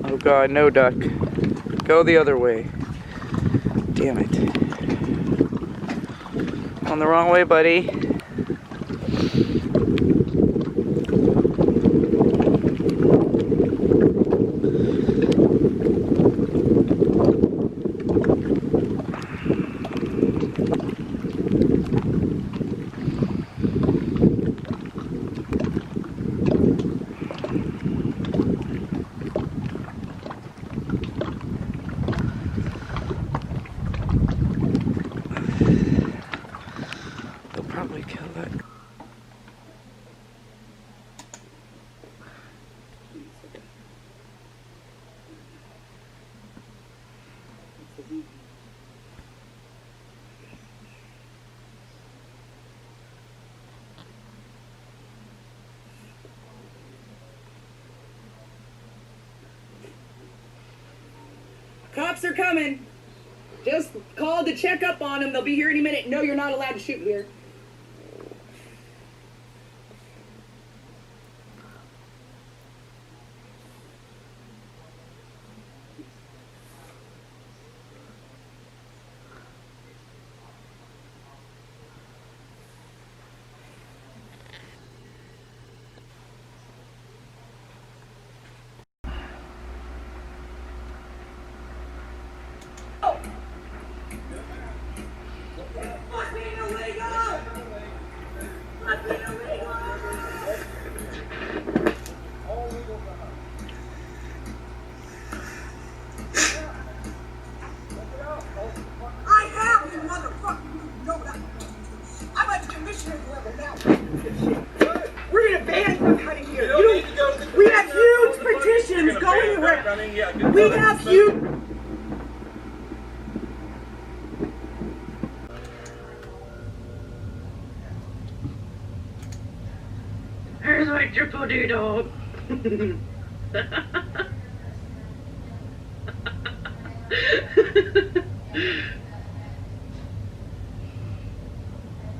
Oh God, no duck. Go the other way. Damn it. On the wrong way, buddy. They'll probably kill that. Cops are coming. Just called to check up on them. They'll be here any minute. No, you're not allowed to shoot here. We're gonna ban from cutting here. We have huge petitions going around. We have huge. Here's my triple D dog.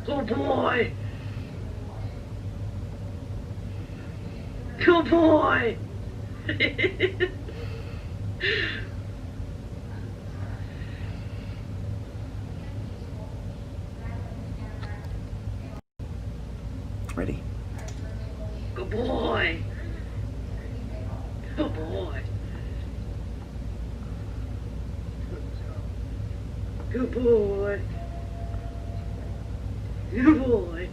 Good boy. Good boy. Ready? Good boy. Good boy. Good boy. Good boy.